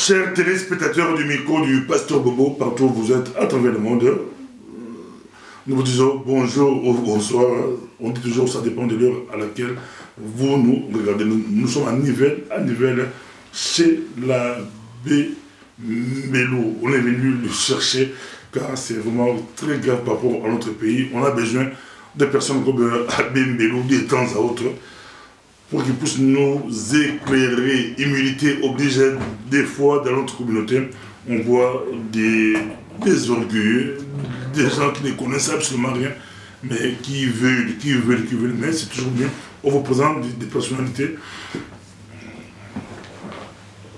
Chers téléspectateurs du micro du Pasteur Bobo, partout où vous êtes à travers le monde, nous vous disons bonjour ou bonsoir. On dit toujours, ça dépend de l'heure à laquelle vous nous regardez. Nous sommes à Nivelles chez l'abbé Mbelou. On est venu le chercher car c'est vraiment très grave par rapport à notre pays. On a besoin de personnes comme l'abbé Mbelou de temps à autre pour qu'ils puissent nous éclairer. Humilité oblige. Des fois dans notre communauté, on voit des orgueilleux, des gens qui ne connaissent absolument rien, mais qui veulent, mais c'est toujours bien. On vous présente des personnalités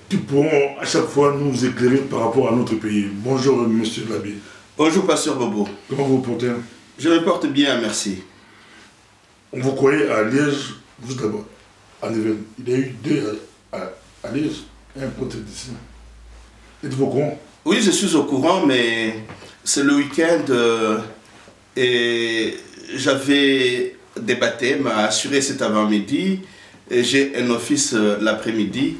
qui pourront à chaque fois nous éclairer par rapport à notre pays. Bonjour monsieur l'abbé. Bonjour Pasteur Bobo. Comment vous vous portez? Je me porte bien, merci. On vous croyait à Liège, juste d'abord, à Nivelles. Il y a eu deux à Liège et un prêtre d'ici. Êtes-vous au courant? Oui, je suis au courant, mais c'est le week-end et j'avais des baptêmes à assurer cet avant-midi et j'ai un office l'après-midi,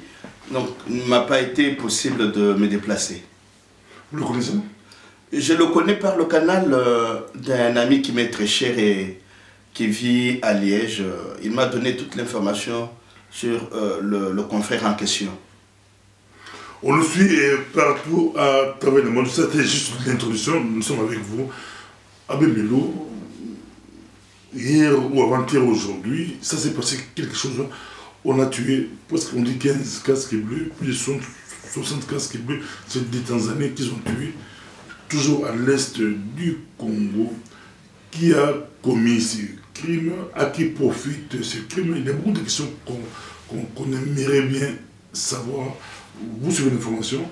donc il ne m'a pas été possible de me déplacer. Vous le connaissez? Je le connais par le canal d'un ami qui m'est très cher et qui vit à Liège. Il m'a donné toute l'information sur le confrère en question. On le suit partout à travers le monde. C'était juste l'introduction. Nous sommes avec vous. Abbé Mbelou, hier ou avant-hier aujourd'hui, ça s'est passé quelque chose. On a tué, presque on dit 15 casques bleus, plus de 60 casques bleus. C'est des Tanzaniens qu'ils ont tués, toujours à l'est du Congo. Qui a commis ce crime? À qui profite ce crime? Il y a beaucoup de questions qu'on aimerait bien savoir. Vous suivez l'information,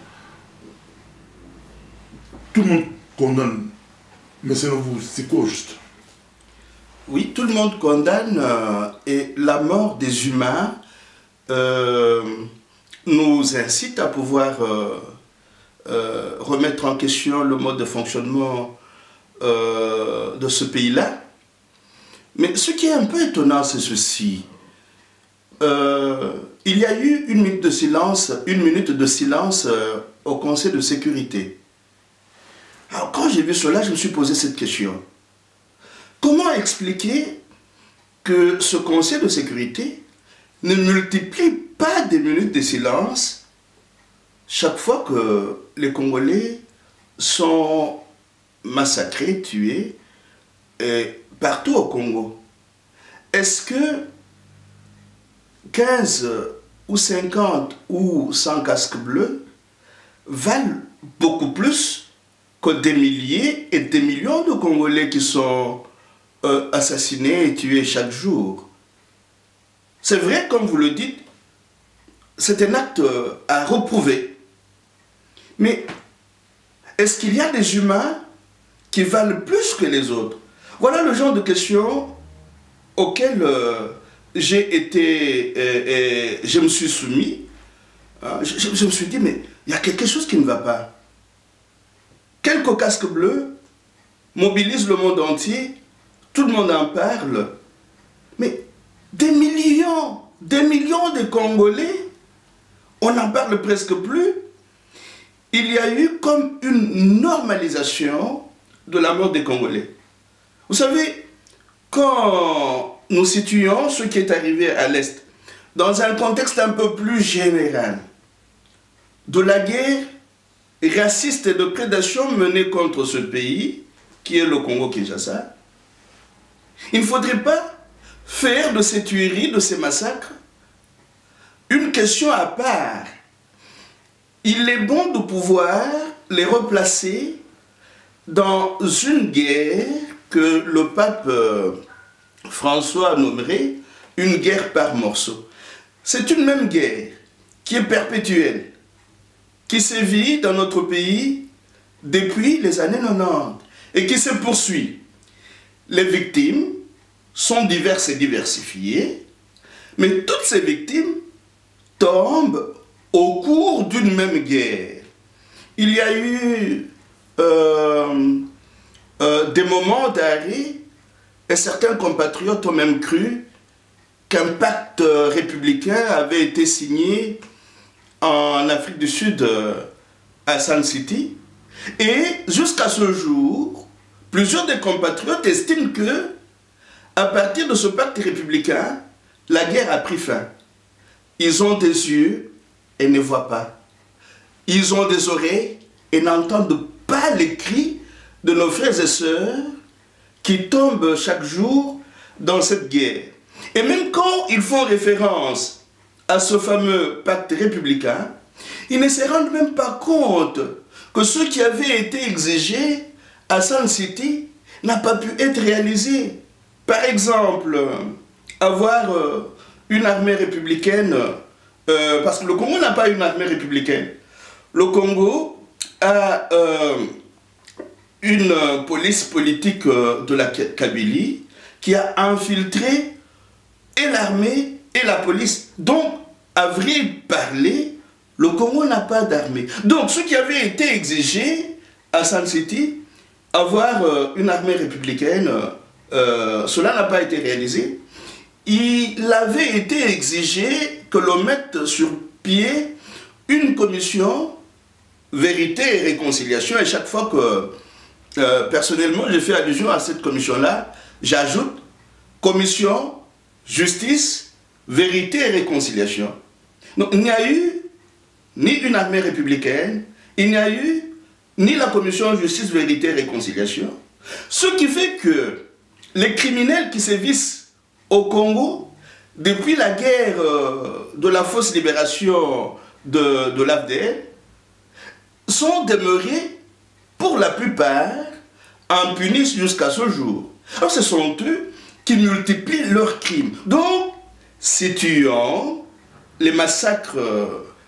tout le monde condamne, mais selon vous, c'est quoi juste? Oui, tout le monde condamne et la mort des humains nous incite à pouvoir remettre en question le mode de fonctionnement de ce pays-là. Mais ce qui est un peu étonnant, c'est ceci. Il y a eu une minute de silence au Conseil de sécurité. Alors quand j'ai vu cela, je me suis posé cette question. Comment expliquer que ce Conseil de sécurité ne multiplie pas des minutes de silence chaque fois que les Congolais sont massacrés, tués, partout au Congo? Est-ce que 15 ou 50 ou 100 casques bleus valent beaucoup plus que des milliers et des millions de Congolais qui sont assassinés et tués chaque jour? C'est vrai, comme vous le dites, c'est un acte à reprouver. Mais est-ce qu'il y a des humains qui valent plus que les autres? Voilà le genre de questions auxquelles je me suis soumis. Je me suis dit, mais il y a quelque chose qui ne va pas. Quelques casques bleus mobilisent le monde entier, tout le monde en parle, mais des millions de Congolais, on n'en parle presque plus. Il y a eu comme une normalisation de la mort des Congolais. Vous savez, quand nous situons ce qui est arrivé à l'Est dans un contexte un peu plus général de la guerre raciste et de prédation menée contre ce pays, qui est le Congo-Kinshasa, il ne faudrait pas faire de ces tueries, de ces massacres, une question à part. Il est bon de pouvoir les replacer dans une guerre que le pape François nommerait une guerre par morceaux. C'est une même guerre qui est perpétuelle, qui sévit dans notre pays depuis les années 90 et qui se poursuit. Les victimes sont diverses et diversifiées, mais toutes ces victimes tombent au cours d'une même guerre. Il y a eu des moments d'arrêt et certains compatriotes ont même cru qu'un pacte républicain avait été signé en Afrique du Sud, à Sun City. Et jusqu'à ce jour, plusieurs des compatriotes estiment que, à partir de ce pacte républicain, la guerre a pris fin. Ils ont des yeux et ne voient pas. Ils ont des oreilles et n'entendent pas les cris de nos frères et sœurs qui tombent chaque jour dans cette guerre. Et même quand ils font référence à ce fameux pacte républicain, ils ne se rendent même pas compte que ce qui avait été exigé à Sun City n'a pas pu être réalisé. Par exemple, avoir une armée républicaine, parce que le Congo n'a pas une armée républicaine. Le Congo a une police politique de la Kabylie qui a infiltré et l'armée et la police. Donc, à vrai parler, le Congo n'a pas d'armée. Donc, ce qui avait été exigé à Sun City, avoir une armée républicaine, cela n'a pas été réalisé. Il avait été exigé que l'on mette sur pied une commission vérité et réconciliation. Et chaque fois que, personnellement, j'ai fait allusion à cette commission-là, j'ajoute commission, justice, vérité et réconciliation. Donc, il n'y a eu ni une armée républicaine, il n'y a eu ni la commission justice, vérité et réconciliation. Ce qui fait que les criminels qui sévissent au Congo, depuis la guerre de la fausse libération de l'AFDL, sont demeurés, pour la plupart, impunis jusqu'à ce jour. Alors ce sont eux qui multiplient leurs crimes. Donc, situant les massacres,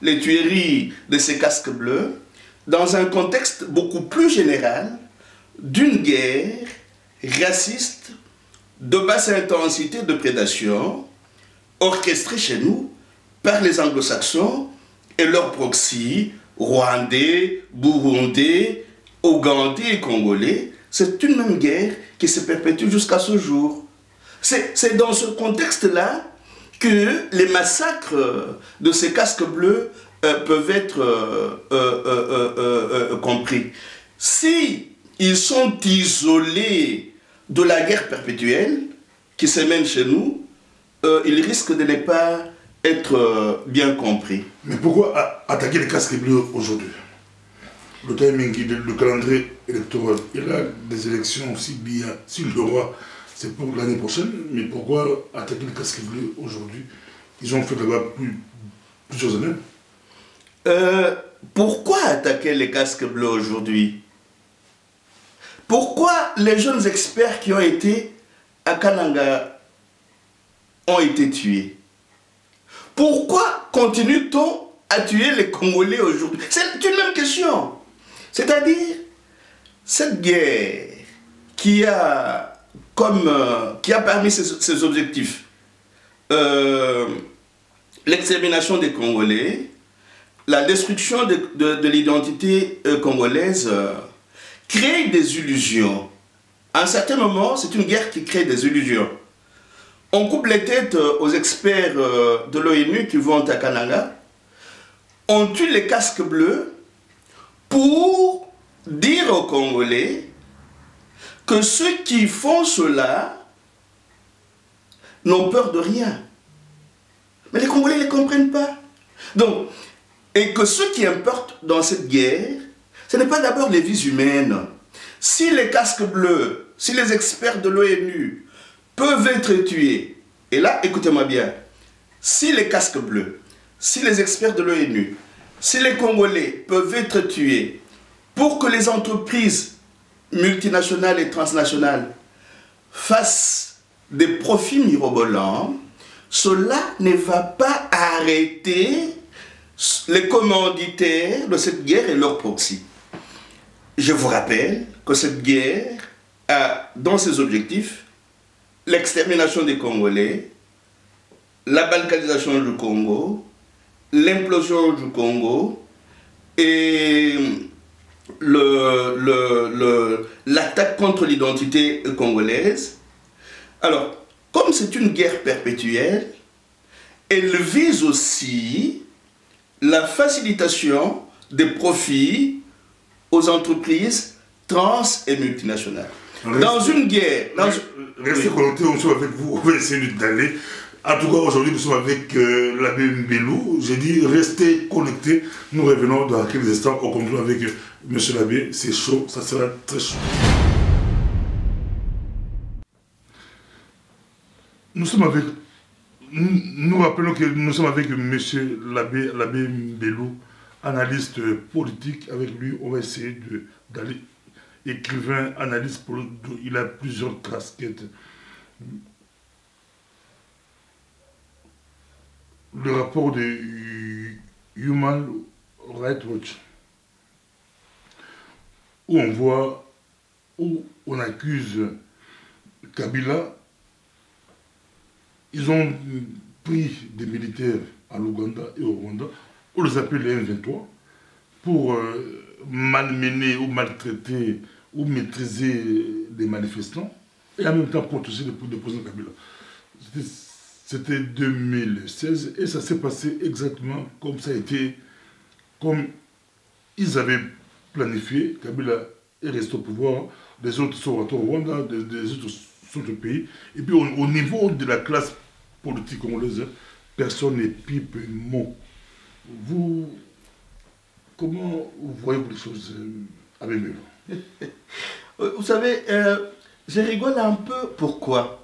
les tueries de ces casques bleus, dans un contexte beaucoup plus général d'une guerre raciste de basse intensité de prédation, orchestrée chez nous par les anglo-saxons et leurs proxys, rwandais, burundais, ougandais et congolais. C'est une même guerre qui se perpétue jusqu'à ce jour. C'est dans ce contexte-là que les massacres de ces casques bleus peuvent être compris. Si ils sont isolés de la guerre perpétuelle qui se mène chez nous, ils risquent de ne pas être bien compris. Mais pourquoi attaquer les casques bleus aujourd'hui? Le timing, le calendrier électoral, il y a des élections aussi bien, si le roi, c'est pour l'année prochaine, mais pourquoi attaquer les casques bleus aujourd'hui? Ils ont fait là-bas plusieurs années. Pourquoi attaquer les casques bleus aujourd'hui? Pourquoi les jeunes experts qui ont été à Kananga ont été tués? Pourquoi continue-t-on à tuer les Congolais aujourd'hui? C'est une même question. C'est-à-dire, cette guerre qui a parmi ses objectifs l'extermination des Congolais, la destruction de l'identité congolaise, crée des illusions. À un certain moment, c'est une guerre qui crée des illusions. On coupe les têtes aux experts de l'ONU qui vont à Kananga. On tue les casques bleus pour dire aux Congolais que ceux qui font cela n'ont peur de rien. Mais les Congolais ne les comprennent pas. Donc, et que ce qui importe dans cette guerre, ce n'est pas d'abord les vies humaines. Si les casques bleus, si les experts de l'ONU peuvent être tués, et là, écoutez-moi bien, si les casques bleus, si les experts de l'ONU, si les Congolais peuvent être tués pour que les entreprises multinationales et transnationales fassent des profits mirobolants, cela ne va pas arrêter les commanditaires de cette guerre et leurs proxys. Je vous rappelle que cette guerre a dans ses objectifs l'extermination des Congolais, la balkanisation du Congo, l'implosion du Congo et l'attaque contre l'identité congolaise. Alors, comme c'est une guerre perpétuelle, elle vise aussi la la facilitation des profits aux entreprises trans et multinationales. Dans une guerre... Restez connectés, nous sommes avec vous, on va essayer d'aller. En tout cas, aujourd'hui, nous sommes avec l'abbé Mbelou. J'ai dit, restez connectés. Nous revenons dans quelques instants. On continue avec monsieur l'abbé. C'est chaud, ça sera très chaud. Nous sommes avec... Nous rappelons que nous sommes avec monsieur l'abbé Mbelou, analyste politique. Avec lui, on va essayer d'aller... Écrivain, analyste politique, il a plusieurs casquettes. Le rapport de Human Rights Watch, où on voit, où on accuse Kabila, ils ont pris des militaires à l'Ouganda et au Rwanda, on les appelle les M23, pour malmener ou maltraiter ou maîtriser les manifestants, et en même temps protéger le président Kabila. C'était 2016 et ça s'est passé exactement comme ça a été, comme ils avaient planifié. Kabila est resté au pouvoir, les autres sont au Rwanda, les autres sont au pays. Et puis au niveau de la classe politique congolaise, personne n'est pipe mot. Vous, comment vous voyez les choses avec nous? Vous savez, je rigole un peu. Pourquoi?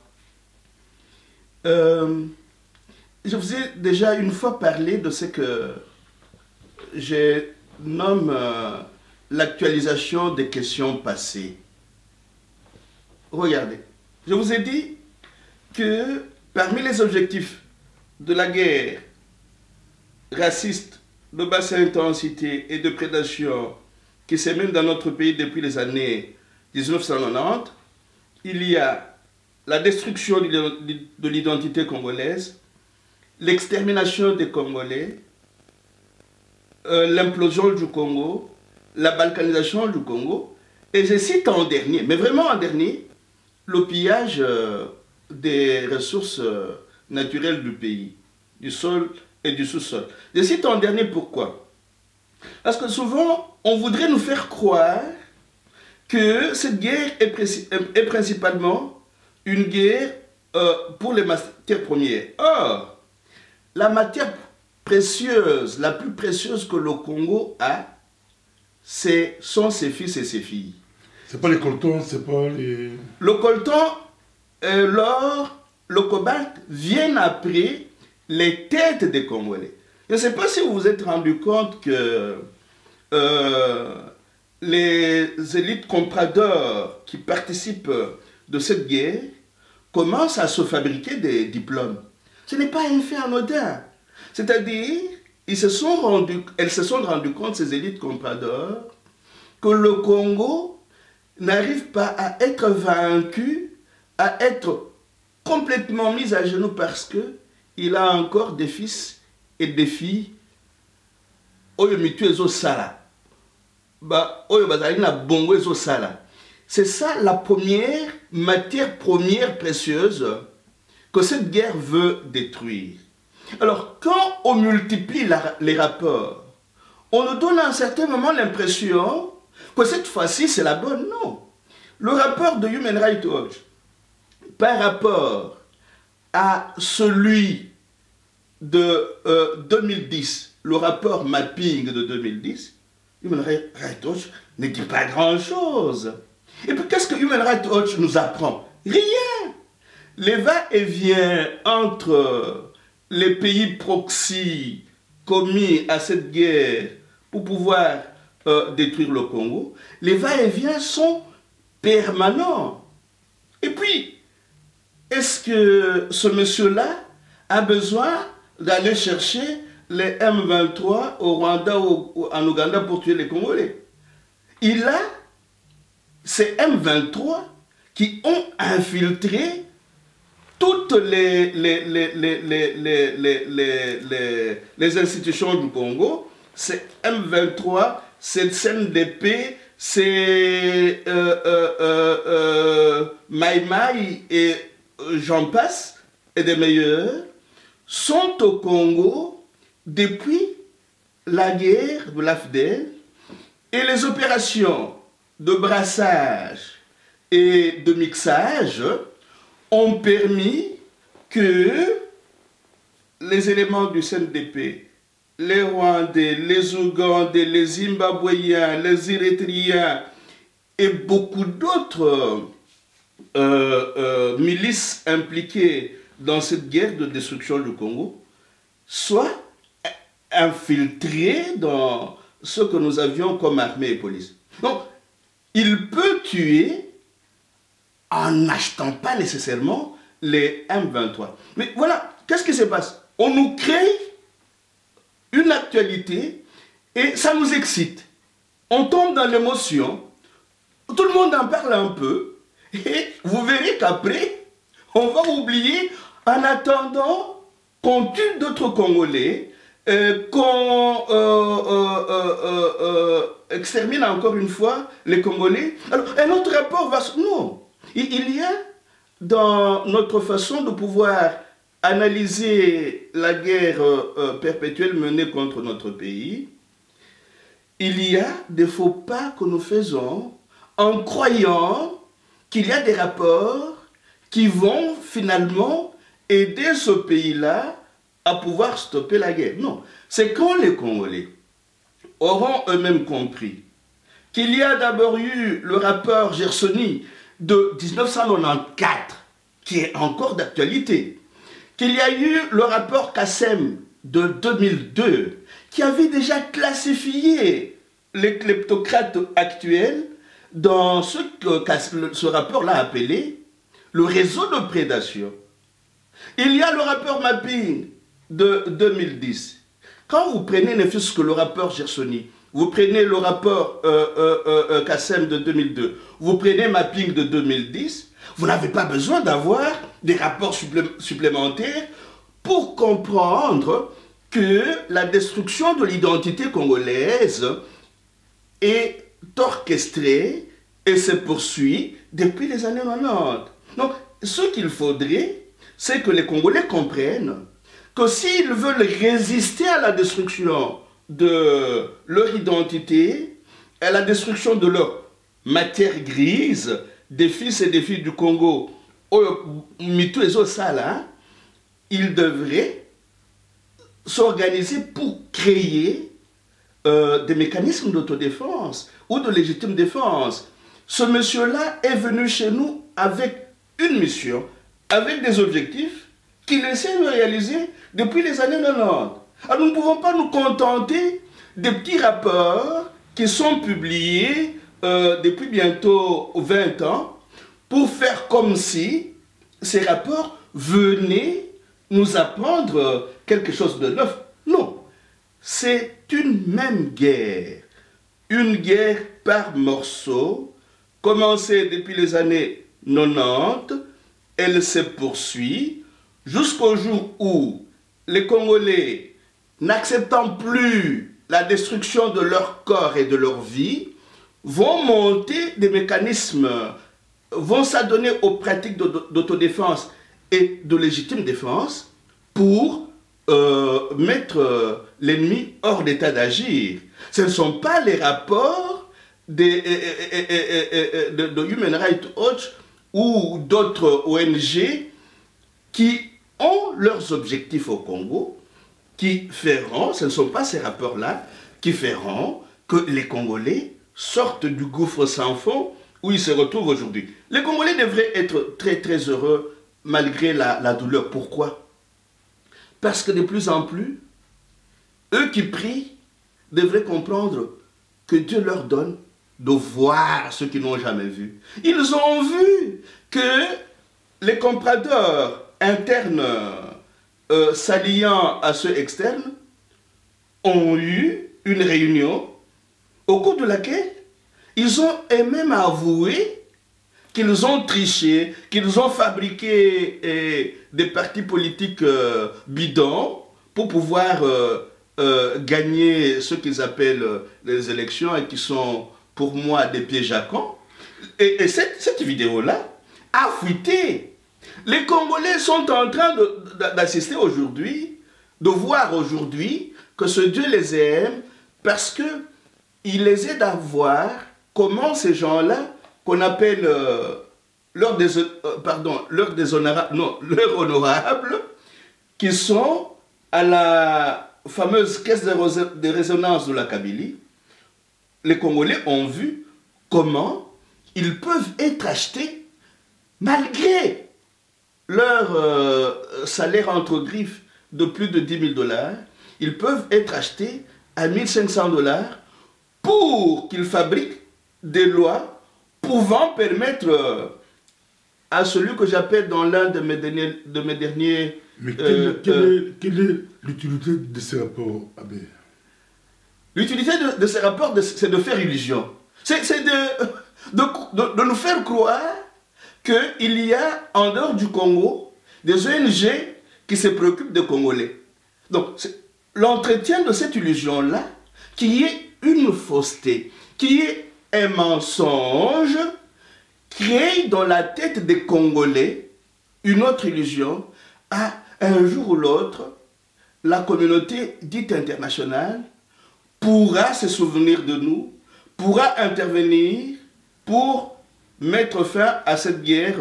Je vous ai déjà une fois parlé de ce que je nomme l'actualisation des questions passées. Regardez, je vous ai dit que parmi les objectifs de la guerre raciste de basse intensité et de prédation qui se mène dans notre pays depuis les années 1990, il y a la destruction de l'identité congolaise, l'extermination des Congolais, l'implosion du Congo, la balkanisation du Congo, et je cite en dernier, mais vraiment en dernier, le pillage des ressources naturelles du pays, du sol et du sous-sol. Je cite en dernier pourquoi? Parce que souvent, on voudrait nous faire croire que cette guerre est principalement une guerre pour les matières premières. Or, la matière précieuse, la plus précieuse que le Congo a, sont ses fils et ses filles. C'est pas les coltons, c'est pas les... Le colton, l'or, le cobalt viennent après les têtes des Congolais. Je ne sais pas si vous vous êtes rendu compte que les élites compradeurs qui participent de cette guerre commencent à se fabriquer des diplômes. Ce n'est pas un fait anodin. C'est-à-dire, elles se sont rendues compte, ces élites compradeurs, que le Congo n'arrive pas à être vaincu, à être complètement mis à genoux parce qu'il a encore des fils et des filles. C'est ça la première matière première précieuse que cette guerre veut détruire. Alors, quand on multiplie les rapports, on nous donne à un certain moment l'impression que cette fois-ci c'est la bonne. Non. Le rapport de Human Rights Watch, par rapport à celui de 2010, le rapport mapping de 2010, Human Rights Watch ne dit pas grand-chose. Et puis qu'est-ce que Human Rights Watch nous apprend? Rien. Les va-et-vient entre les pays proxy commis à cette guerre pour pouvoir détruire le Congo, les va-et-vient sont permanents. Et puis, est-ce que ce monsieur-là a besoin d'aller chercher les M23 au Rwanda ou en Ouganda pour tuer les Congolais? Il a ces M23 qui ont infiltré toutes les institutions du Congo. C'est M23, c'est CNDP, c'est Maïmaï et j'en passe, et des meilleurs, sont au Congo depuis la guerre de l'AFDEL et les opérations de brassage et de mixage ont permis que les éléments du CNDP, les Rwandais, les Ougandais, les Zimbabwéens, les Érythréens et beaucoup d'autres milices impliquées dans cette guerre de destruction du Congo soient infiltrés dans ce que nous avions comme armée et police. Donc, il peut tuer en n'achetant pas nécessairement les M23. Mais voilà, qu'est-ce qui se passe? On nous crée une actualité et ça nous excite. On tombe dans l'émotion, tout le monde en parle un peu, et vous verrez qu'après, on va oublier, en attendant qu'on tue d'autres Congolais, qu'on extermine encore une fois les Congolais. Alors, un autre rapport va... Non, il y a dans notre façon de pouvoir analyser la guerre perpétuelle menée contre notre pays, il y a des faux pas que nous faisons en croyant qu'il y a des rapports qui vont finalement aider ce pays-là à pouvoir stopper la guerre. Non, c'est quand les Congolais auront eux-mêmes compris qu'il y a d'abord eu le rapport Gersony de 1994, qui est encore d'actualité, qu'il y a eu le rapport Kassem de 2002, qui avait déjà classifié les kleptocrates actuels dans ce que ce rapport-là appelé le réseau de prédation. Il y a le rapport Mapping de 2010. Quand vous prenez ne fût-ce que le rapport Gersony, vous prenez le rapport Kassem de 2002, vous prenez Mapping de 2010, vous n'avez pas besoin d'avoir des rapports supplémentaires pour comprendre que la destruction de l'identité congolaise est orchestrée et se poursuit depuis les années 90. Donc, ce qu'il faudrait, c'est que les Congolais comprennent que s'ils veulent résister à la destruction de leur identité, à la destruction de leur matière grise, des fils et des filles du Congo, ils devraient s'organiser pour créer des mécanismes d'autodéfense ou de légitime défense. Ce monsieur-là est venu chez nous avec une mission, avec des objectifs qu'il essaie de réaliser depuis les années 90. Alors nous ne pouvons pas nous contenter des petits rapports qui sont publiés depuis bientôt 20 ans pour faire comme si ces rapports venaient nous apprendre quelque chose de neuf. Non, c'est une même guerre. Une guerre par morceaux, commencée depuis les années 90, elle se poursuit jusqu'au jour où les Congolais, n'acceptant plus la destruction de leur corps et de leur vie, vont monter des mécanismes, vont s'adonner aux pratiques d'autodéfense et de légitime défense pour mettre l'ennemi hors d'état d'agir. Ce ne sont pas les rapports de Human Rights Watch ou d'autres ONG qui ont leurs objectifs au Congo, qui feront, ce ne sont pas ces rapports-là, qui feront que les Congolais sortent du gouffre sans fond où ils se retrouvent aujourd'hui. Les Congolais devraient être très très heureux malgré la douleur. Pourquoi? Parce que de plus en plus, eux qui prient devraient comprendre que Dieu leur donne de voir ce qu'ils n'ont jamais vu. Ils ont vu que les compradors internes s'alliant à ceux externes ont eu une réunion au cours de laquelle ils ont eux-mêmes avoué qu'ils ont triché, qu'ils ont fabriqué des partis politiques bidons pour pouvoir gagner ce qu'ils appellent les élections et qui sont pour moi des pièges à camp. Et cette vidéo-là a fuité. Les Congolais sont en train d'assister aujourd'hui de voir aujourd'hui que ce Dieu les aime parce que il les aide à voir comment ces gens-là, qu'on appelle leurs honorables, qui sont à la fameuse caisse de résonance de la Kabylie, les Congolais ont vu comment ils peuvent être achetés malgré leur salaire entre griffes de plus de 10 000 $, ils peuvent être achetés à 1 500 $ pour qu'ils fabriquent des lois pouvant permettre à celui que j'appelle dans l'un de mes derniers... Mais quelle est l'utilité de ces rapports, Abbé? L'utilité de ces rapports, c'est de faire illusion. C'est de nous faire croire qu'il y a en dehors du Congo des ONG qui se préoccupent des Congolais. Donc, l'entretien de cette illusion-là, qui est une fausseté, qui est un mensonge, crée dans la tête des Congolais une autre illusion. À un jour ou l'autre, la communauté dite internationale pourra se souvenir de nous, pourra intervenir pour mettre fin à cette guerre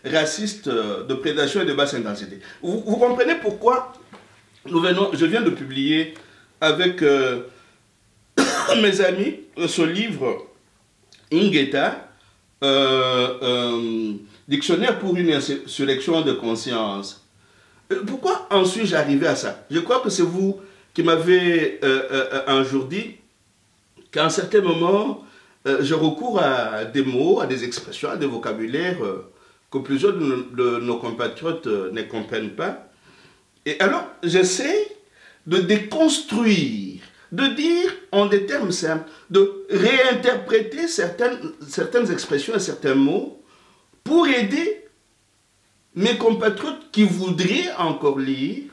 raciste de prédation et de basse intensité. Vous comprenez pourquoi je viens de publier avec mes amis ce livre Ingeta, Dictionnaire pour une insurrection de conscience. Pourquoi en suis-je arrivé à ça? Je crois que c'est vous qui m'avez un jour dit qu'à un certain moment, je recours à des mots, à des expressions, à des vocabulaires que plusieurs de nos compatriotes ne comprennent pas. Et alors, j'essaie de déconstruire, de dire en des termes simples, de réinterpréter certaines expressions et certains mots pour aider mes compatriotes qui voudraient encore lire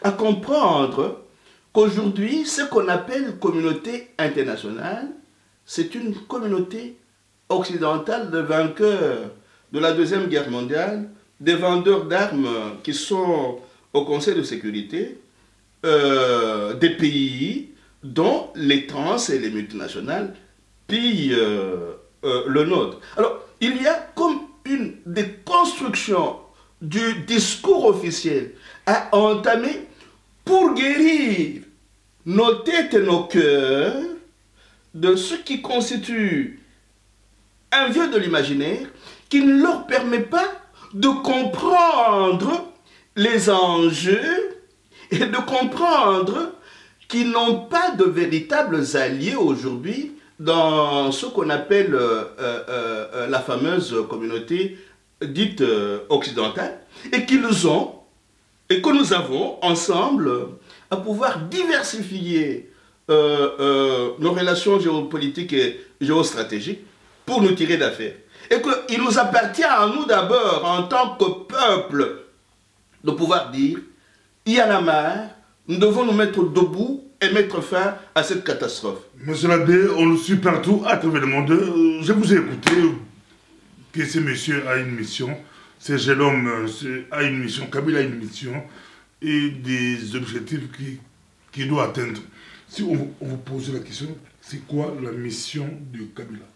à comprendre qu'aujourd'hui, ce qu'on appelle communauté internationale, c'est une communauté occidentale de vainqueurs de la Deuxième Guerre mondiale, des vendeurs d'armes qui sont au Conseil de sécurité, des pays dont les trans et les multinationales pillent le nôtre. Alors, il y a comme une déconstruction du discours officiel à entamer pour guérir nos têtes et nos cœurs de ce qui constitue un vieux de l'imaginaire qui ne leur permet pas de comprendre les enjeux et de comprendre qu'ils n'ont pas de véritables alliés aujourd'hui dans ce qu'on appelle la fameuse communauté dite occidentale, et qu'ils ont, et que nous avons ensemble, à pouvoir diversifier nos relations géopolitiques et géostratégiques pour nous tirer d'affaire. Et qu'il nous appartient à nous d'abord, en tant que peuple, de pouvoir dire, il y en a marre, nous devons nous mettre debout et mettre fin à cette catastrophe. Monsieur l'abbé, on le suit partout à travers le monde. Je vous ai écouté que ce monsieur a une mission, ce jeune homme a une mission, Kabila a une mission et des objectifs qu'il doit atteindre. Si on vous pose la question, c'est quoi la mission de Kabila?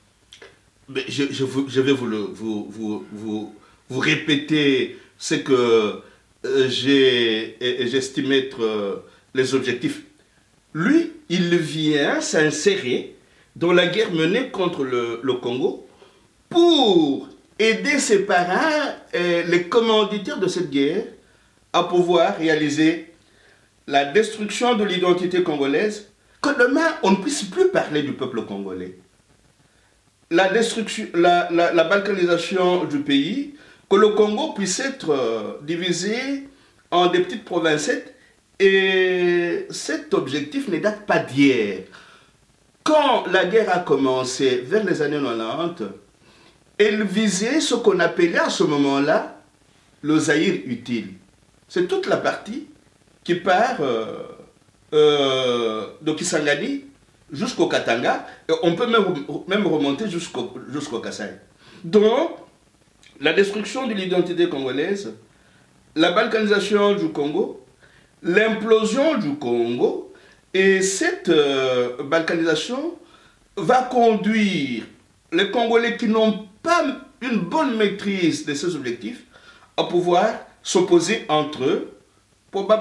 Mais je vais vous répéter ce que j'estime être les objectifs. Lui, il vient s'insérer dans la guerre menée contre le Congo pour aider ses parents, les commanditaires de cette guerre, à pouvoir réaliser la destruction de l'identité congolaise, que demain on ne puisse plus parler du peuple congolais. La destruction, la balkanisation du pays, que le Congo puisse être divisé en des petites provincettes. Et cet objectif ne date pas d'hier. Quand la guerre a commencé vers les années 90, elle visait ce qu'on appelait à ce moment-là le Zaïre utile. C'est toute la partie qui part de Kisangani jusqu'au Katanga, et on peut même remonter jusqu'au Kasaï. Donc, la destruction de l'identité congolaise, la balkanisation du Congo, l'implosion du Congo et cette balkanisation va conduire les Congolais qui n'ont pas une bonne maîtrise de ces objectifs à pouvoir s'opposer entre eux pour que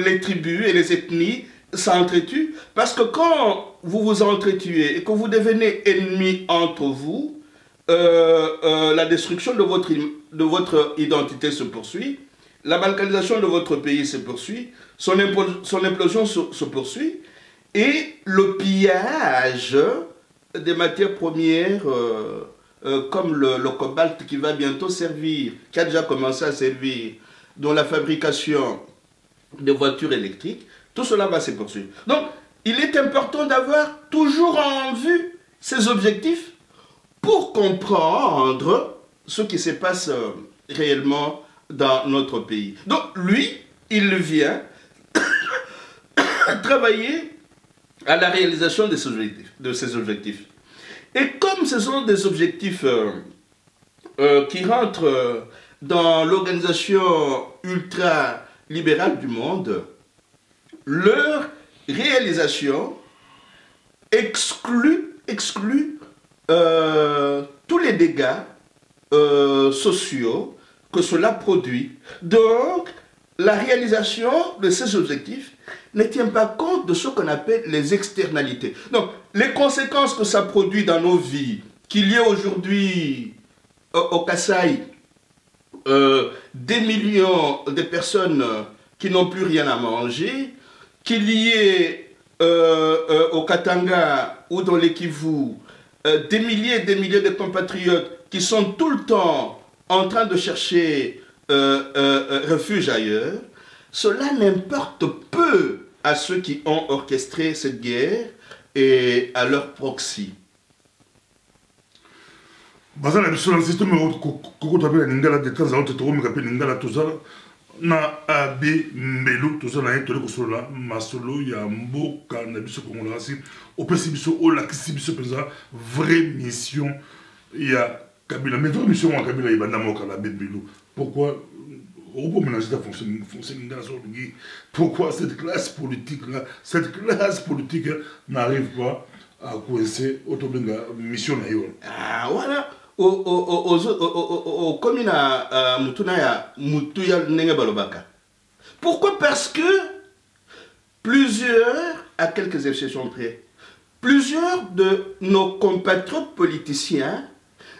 les tribus et les ethnies s'entretuent. Parce que quand vous vous entretuez et que vous devenez ennemis entre vous, la destruction de votre identité se poursuit, la balkanisation de votre pays se poursuit, son implosion se poursuit, et le pillage des matières premières comme le cobalt qui va bientôt servir, qui a déjà commencé à servir, dans la fabrication de voitures électriques, tout cela va se poursuivre. Donc, il est important d'avoir toujours en vue ces objectifs pour comprendre ce qui se passe réellement dans notre pays. Donc, lui, il vient travailler à la réalisation de ces objectifs. Et comme ce sont des objectifs qui rentrent dans l'organisation ultra-libérale du monde, leur réalisation exclut tous les dégâts sociaux que cela produit. Donc, la réalisation de ces objectifs ne tient pas compte de ce qu'on appelle les externalités. Donc, les conséquences que ça produit dans nos vies, qu'il y ait aujourd'hui au Kasaï des millions de personnes qui n'ont plus rien à manger, qu'il y ait au Katanga ou dans les Kivu des milliers et des milliers de compatriotes qui sont tout le temps en train de chercher refuge ailleurs, cela n'importe peu à ceux qui ont orchestré cette guerre et à leur proxy. Bazala biso na système koko tapela ningala de temps en temps to meka pe ningala to zala na abi mbelu to zala to ko sola masolo ya mboka na biso kongola si opesi biso o la kisi biso penza vraie mission ya Kabila, mais vraie mission à Kabila ibanda moka la mbelu. Pourquoi pourquoi cette classe politique-là, n'arrive pas à coincer Otobenga mission naïo? Ah, voilà. Au commune à Mutuya Nengebalobaka. Pourquoi? Parce que plusieurs, à quelques exceptions près, plusieurs de nos compatriotes politiciens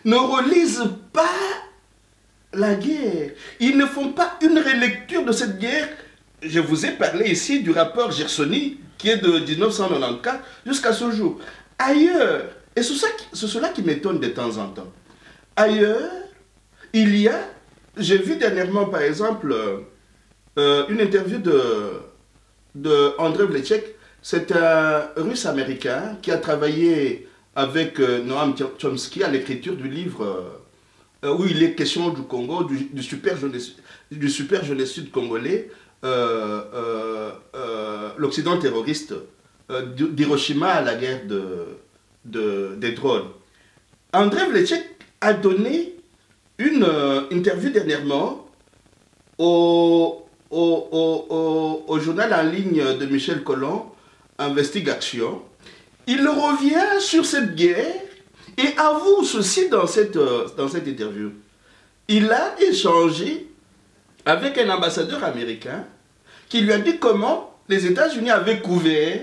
ne relisent pas la guerre. Ils ne font pas une relecture de cette guerre. Je vous ai parlé ici du rapport Gersony qui est de 1994 jusqu'à ce jour. Ailleurs, et c'est cela qui m'étonne de temps en temps, ailleurs, il y a, j'ai vu dernièrement par exemple une interview de Andrei Vlecek, c'est un russe américain qui a travaillé avec Noam Chomsky à l'écriture du livre où il est question du Congo, du super génocide congolais, l'Occident terroriste d'Hiroshima à la guerre des drones. Andrei Vlecek a donné une interview dernièrement au journal en ligne de Michel Collomb, Investigation. Il revient sur cette guerre et avoue ceci dans cette interview. Il a échangé avec un ambassadeur américain qui lui a dit comment les États-Unis avaient couvert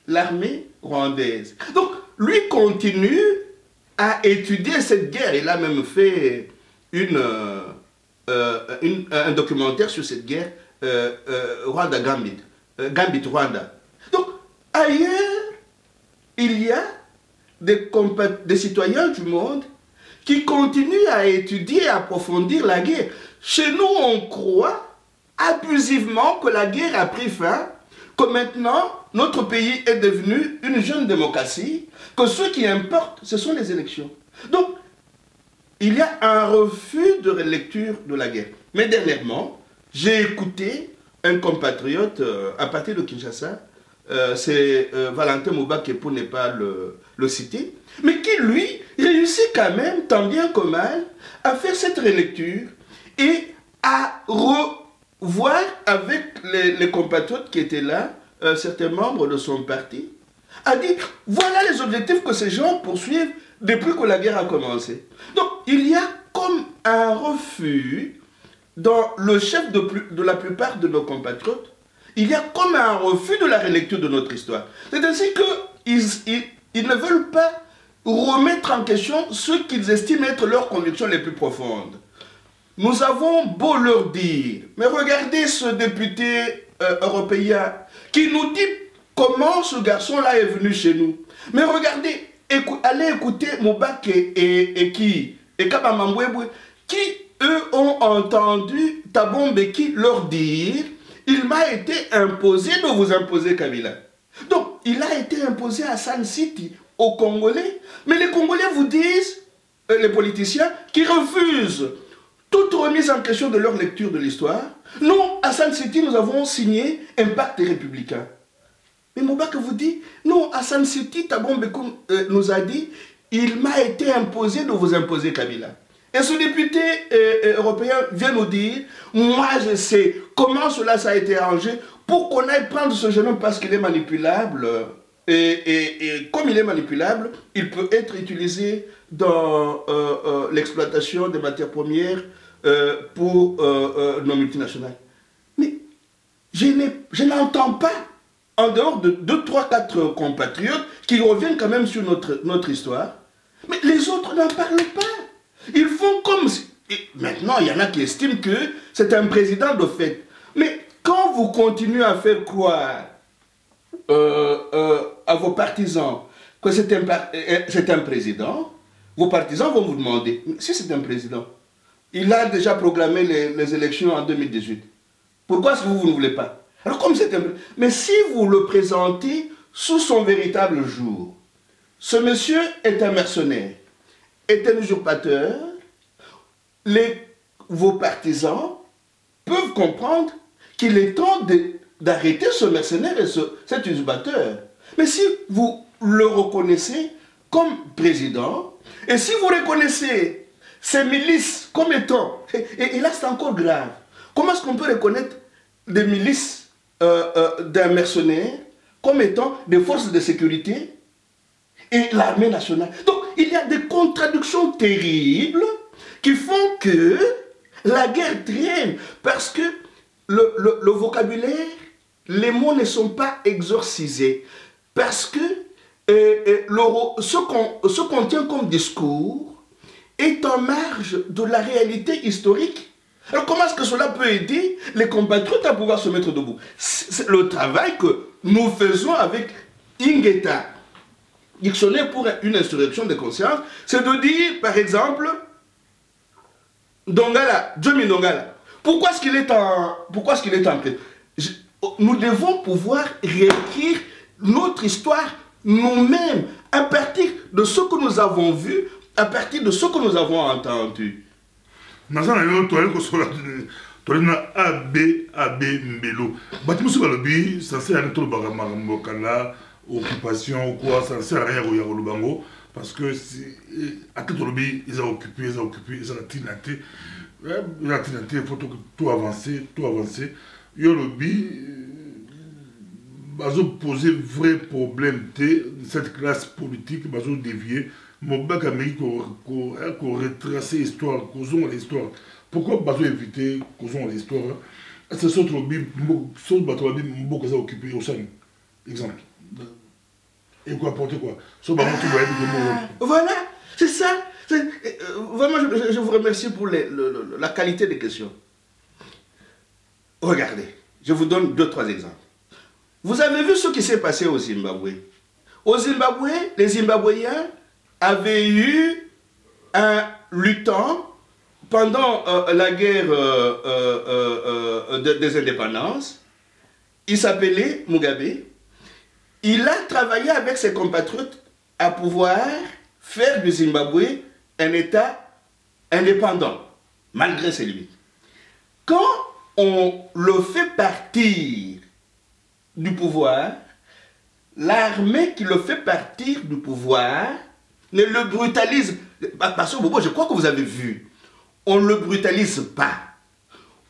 l'armée rwandaise. Donc, lui continue à étudier cette guerre. Il a même fait un documentaire sur cette guerre, Rwanda-Gambit, Gambit-Rwanda. Donc, ailleurs, il y a des citoyens du monde qui continuent à étudier et à approfondir la guerre. Chez nous, on croit abusivement que la guerre a pris fin, que maintenant, notre pays est devenu une jeune démocratie, que ce qui importe, ce sont les élections. Donc, il y a un refus de relecture de la guerre. Mais dernièrement, j'ai écouté un compatriote à partir de Kinshasa, c'est Valentin Moubake pour ne pas le citer, mais qui lui réussit quand même, tant bien que mal, à faire cette relecture et à voir avec les compatriotes qui étaient là, certains membres de son parti, a dit, voilà les objectifs que ces gens poursuivent depuis que la guerre a commencé. Donc, il y a comme un refus dans le chef de la plupart de nos compatriotes, il y a comme un refus de la relecture de notre histoire. C'est ainsi qu'ils ne veulent pas remettre en question ce qu'ils estiment être leurs convictions les plus profondes. Nous avons beau leur dire, mais regardez ce député européen qui nous dit comment ce garçon-là est venu chez nous. Mais regardez, allez écouter Moubak et Kabamambwebwe, qui eux ont entendu Thabo Mbeki leur dire « Il m'a été imposé de vous imposer Kabila ». Donc, il a été imposé à Sun City, aux Congolais, mais les Congolais vous disent, les politiciens, qui refusent toute remise en question de leur lecture de l'histoire. Nous, à Sun City, nous avons signé un pacte républicain. Mais Moubak vous dit, non, à Sun City, Thabo Mbeki nous a dit, il m'a été imposé de vous imposer Kabila. Et ce député européen vient nous dire, moi je sais comment cela ça a été arrangé pour qu'on aille prendre ce jeune homme parce qu'il est manipulable. Et comme il est manipulable, il peut être utilisé dans l'exploitation des matières premières pour nos multinationales. Mais je n'entends pas, en dehors de 2, 3, 4 compatriotes qui reviennent quand même sur notre histoire, mais les autres n'en parlent pas. Ils font comme si... Et maintenant, il y en a qui estiment que c'est un président de fait. Mais quand vous continuez à faire croire à vos partisans que c'est un président, vos partisans vont vous demander, si c'est un président, il a déjà proclamé les élections en 2018. Pourquoi est-ce que vous ne voulez pas? Alors comme c'est un... Mais si vous le présentez sous son véritable jour, ce monsieur est un mercenaire, est un usurpateur, vos partisans peuvent comprendre qu'il est temps d'arrêter ce mercenaire et cet usurpateur. Mais si vous le reconnaissez comme président, et si vous reconnaissez ces milices comme étant, et là c'est encore grave, comment est-ce qu'on peut reconnaître des milices d'un mercenaire comme étant des forces de sécurité et l'armée nationale? Donc il y a des contradictions terribles qui font que la guerre traîne, parce que le vocabulaire, les mots ne sont pas exorcisés, parce que ce qu'on tient comme discours est en marge de la réalité historique. Alors comment est-ce que cela peut aider les compatriotes à pouvoir se mettre debout? C'est le travail que nous faisons avec Ingeta, dictionnaire pour une insurrection de conscience, c'est de dire, par exemple, Dongala, Jomi Dongala, pourquoi est-ce qu'il est en prison? Nous devons pouvoir réécrire notre histoire nous-mêmes, à partir de ce que nous avons vu, à partir de ce que nous avons entendu. Occupation ou quoi, ça ne sert à rien au Yaroubango, parce que à tout lobby, ils ont occupé, ils ont tinaté, il faut tout avancer. Il y a lobby, ils ont posé vrai problème de cette classe politique, ils ont dévié, mon bac Amérique qu'on retracé l'histoire, causons l'histoire. Pourquoi ils ont évité, causons l'histoire? C'est ce lobby, beaucoup ont occupé au sein, exemple. Et quoi, apporter quoi? Voilà, c'est ça. Vraiment, je vous remercie pour la qualité des questions. Regardez, je vous donne 2, 3 exemples. Vous avez vu ce qui s'est passé au Zimbabwe. Au Zimbabwe, les Zimbabwéens avaient eu un luttant pendant la guerre des indépendances. Il s'appelait Mugabe. Il a travaillé avec ses compatriotes à pouvoir faire du Zimbabwe un État indépendant, malgré ses limites. Quand on le fait partir du pouvoir, l'armée qui le fait partir du pouvoir ne le brutalise. Parce que je crois que vous avez vu, on ne le brutalise pas.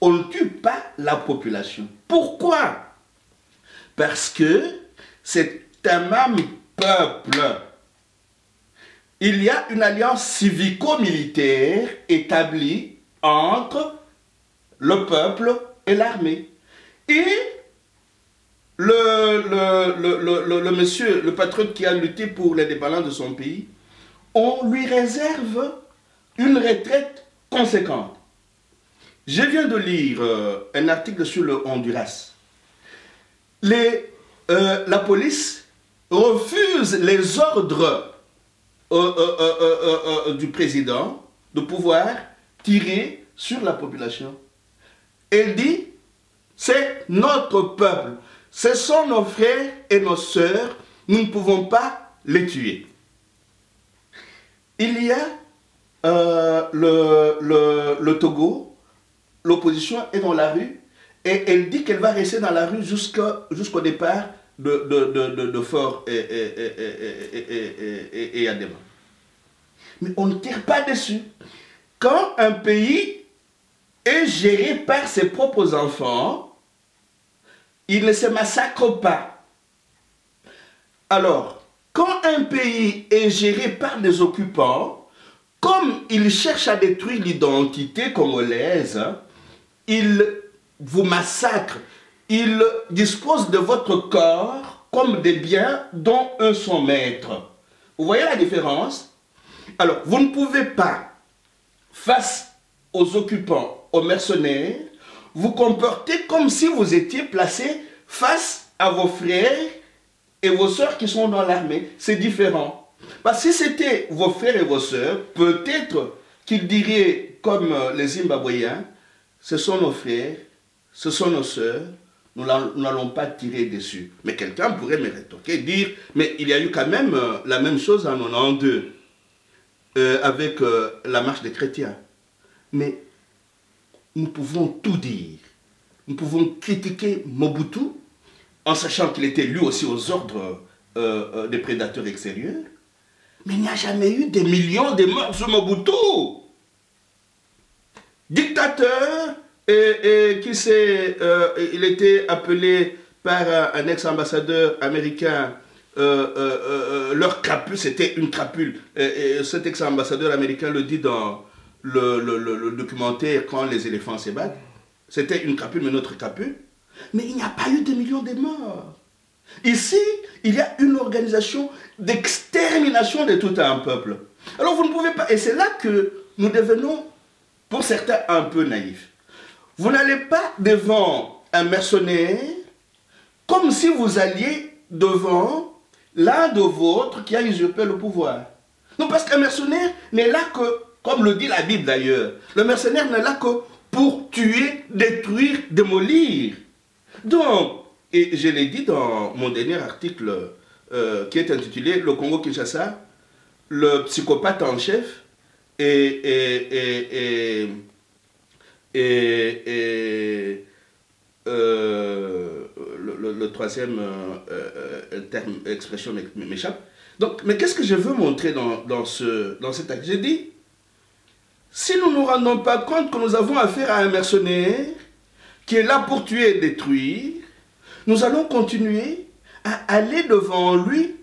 on ne tue pas la population. Pourquoi? Parce que c'est un même peuple. Il y a une alliance civico-militaire établie entre le peuple et l'armée. Et le monsieur, le patriote qui a lutté pour l'indépendance de son pays, on lui réserve une retraite conséquente. Je viens de lire un article sur le Honduras. La police refuse les ordres du président de pouvoir tirer sur la population. Elle dit, c'est notre peuple, ce sont nos frères et nos sœurs, nous ne pouvons pas les tuer. Il y a le Togo, l'opposition est dans la rue et elle dit qu'elle va rester dans la rue jusqu'au départ de Fort et Adema. Mais on ne tire pas dessus. Quand un pays est géré par ses propres enfants, il ne se massacre pas. Alors, quand un pays est géré par des occupants, comme ils cherchent à détruire l'identité congolaise, ils vous massacrent, ils disposent de votre corps comme des biens dont eux sont maîtres. Vous voyez la différence? Alors, vous ne pouvez pas, face aux occupants, aux mercenaires, vous comporter comme si vous étiez placé face à vos frères et vos sœurs qui sont dans l'armée. C'est différent. Parce que si c'était vos frères et vos sœurs, peut-être qu'ils diraient comme les Zimbabwéens, ce sont nos frères, ce sont nos sœurs, nous n'allons pas tirer dessus. Mais quelqu'un pourrait me rétorquer, dire, mais il y a eu quand même la même chose en 92 avec la marche des chrétiens. Mais nous pouvons tout dire. Nous pouvons critiquer Mobutu en sachant qu'il était lui aussi aux ordres des prédateurs extérieurs. Mais il n'y a jamais eu des millions de morts sur Mobutu. Dictateur, il était appelé par un ex-ambassadeur américain. Leur crapule, c'était une crapule. Cet ex-ambassadeur américain le dit dans le documentaire Quand les éléphants s'ébattent. C'était une crapule, mais notre crapule. Mais il n'y a pas eu de millions de morts. Ici, il y a une organisation d'extermination de tout un peuple. Alors vous ne pouvez pas... Et c'est là que nous devenons, pour certains, un peu naïfs. Vous n'allez pas devant un mercenaire comme si vous alliez devant l'un de vôtres qui a usurpé le pouvoir. Non, parce qu'un mercenaire n'est là que, comme le dit la Bible d'ailleurs, le mercenaire n'est là que pour tuer, détruire, démolir. Donc, et je l'ai dit dans mon dernier article qui est intitulé « Le Congo-Kinshasa, le psychopathe en chef et le troisième terme, expression m'échappe. Donc, mais qu'est-ce que je veux montrer dans cet acte? J'ai dit, si nous ne nous rendons pas compte que nous avons affaire à un mercenaire qui est là pour tuer et détruire, nous allons continuer à aller devant lui